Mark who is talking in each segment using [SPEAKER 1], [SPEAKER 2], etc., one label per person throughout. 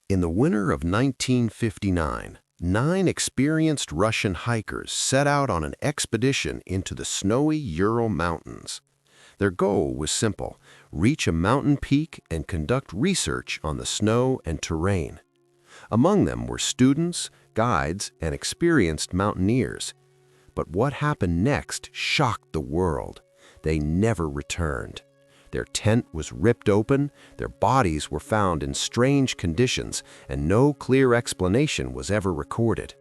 [SPEAKER 1] In the winter of 1959, 9 experienced Russian hikers set out on an expedition into the snowy Ural Mountains. Their goal was simple: reach a mountain peak and conduct research on the snow and terrain. Among them were students, guides, and experienced mountaineers. But what happened next shocked the world. They never returned. Their tent was ripped open, their bodies were found in strange conditions, and no clear explanation was ever recorded.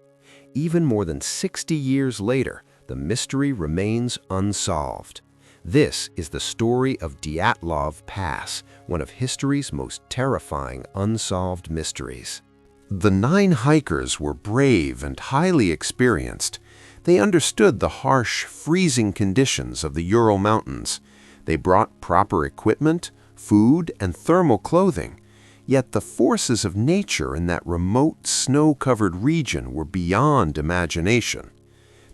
[SPEAKER 1] Even more than 60 years later, the mystery remains unsolved. This is the story of Dyatlov Pass, one of history's most terrifying unsolved mysteries. The 9 hikers were brave and highly experienced. They understood the harsh, freezing conditions of the Ural Mountains. They brought proper equipment, food, and thermal clothing. Yet the forces of nature in that remote, snow-covered region were beyond imagination.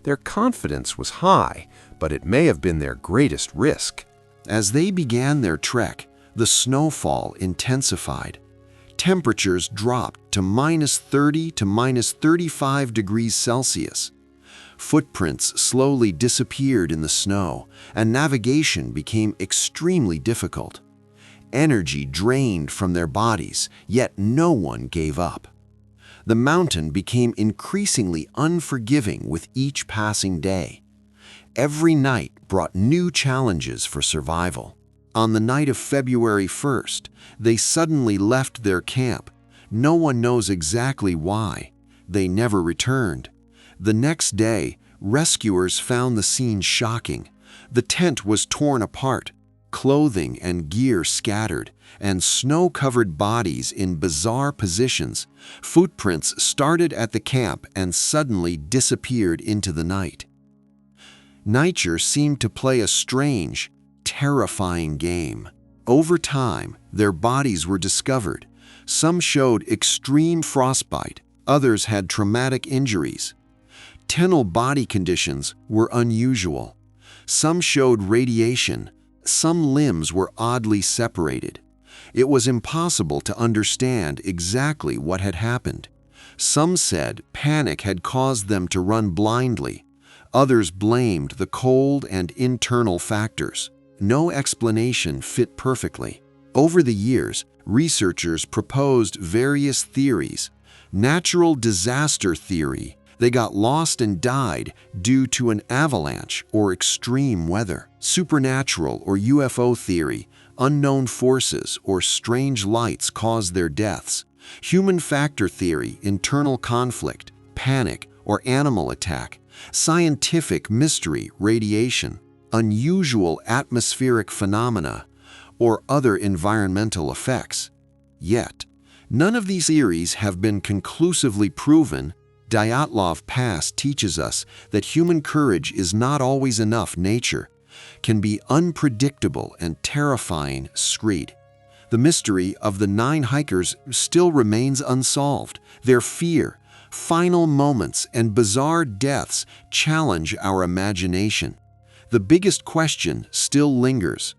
[SPEAKER 1] Their confidence was high, but it may have been their greatest risk. As they began their trek, the snowfall intensified. Temperatures dropped to -30 to -35 degrees Celsius. Footprints slowly disappeared in the snow, and navigation became extremely difficult. Energy drained from their bodies, yet no one gave up. The mountain became increasingly unforgiving with each passing day. Every night brought new challenges for survival. On the night of February 1st, they suddenly left their camp. No one knows exactly why. They never returned. The next day, rescuers found the scene shocking. The tent was torn apart, clothing and gear scattered, and snow-covered bodies in bizarre positions. Footprints started at the camp and suddenly disappeared into the night. Nature seemed to play a strange, terrifying game. Over time, their bodies were discovered. Some showed extreme frostbite, others had traumatic injuries. Tenal body conditions were unusual. Some showed radiation, some limbs were oddly separated. It was impossible to understand exactly what had happened. Some said panic had caused them to run blindly. Others blamed the cold and internal factors. No explanation fit perfectly. Over the years, researchers proposed various theories. Natural disaster theory: they got lost and died due to an avalanche or extreme weather. Supernatural or UFO theory: unknown forces or strange lights caused their deaths. Human factor theory: internal conflict, panic, or animal attack. Scientific mystery: radiation, unusual atmospheric phenomena, or other environmental effects. Yet, none of these theories have been conclusively proven. Dyatlov Pass teaches us that human courage is not always enough. Nature can be unpredictable and terrifying. Screed. The mystery of the 9 hikers still remains unsolved. Their fear, final moments, and bizarre deaths challenge our imagination. The biggest question still lingers: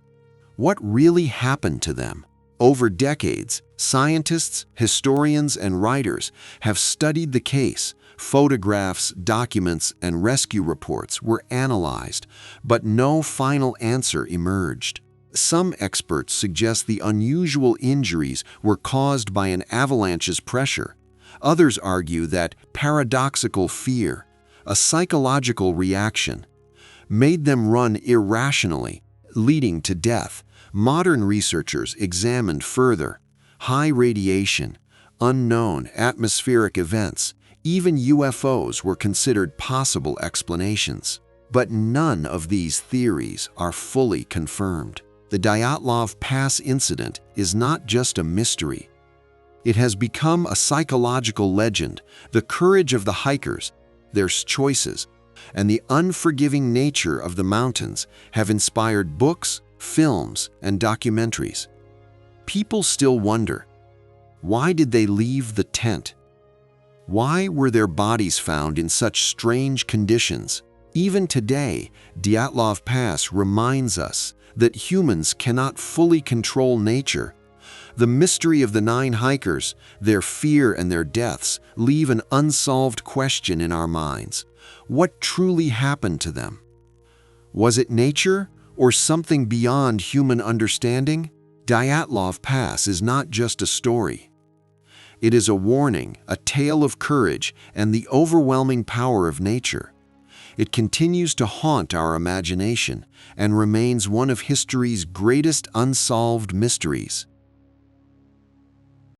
[SPEAKER 1] what really happened to them? Over decades, scientists, historians, and writers have studied the case. Photographs, documents, and rescue reports were analyzed, but no final answer emerged. Some experts suggest the unusual injuries were caused by an avalanche's pressure. Others argue that paradoxical fear, a psychological reaction, made them run irrationally, leading to death. Modern researchers examined further: high radiation, unknown atmospheric events, even UFOs were considered possible explanations. But none of these theories are fully confirmed. The Dyatlov Pass incident is not just a mystery. It has become a psychological legend. The courage of the hikers, their choices, and the unforgiving nature of the mountains have inspired books, films, and documentaries. People still wonder, why did they leave the tent? Why were their bodies found in such strange conditions? Even today, Dyatlov Pass reminds us that humans cannot fully control nature,
[SPEAKER 2] The mystery of the 9 hikers, their fear and their deaths, leave an unsolved question in our minds. What truly happened to them? Was it nature or something beyond human understanding? Dyatlov Pass is not just a story. It is a warning, a tale of courage and the overwhelming power of nature. It continues to haunt our imagination and remains one of history's greatest unsolved mysteries.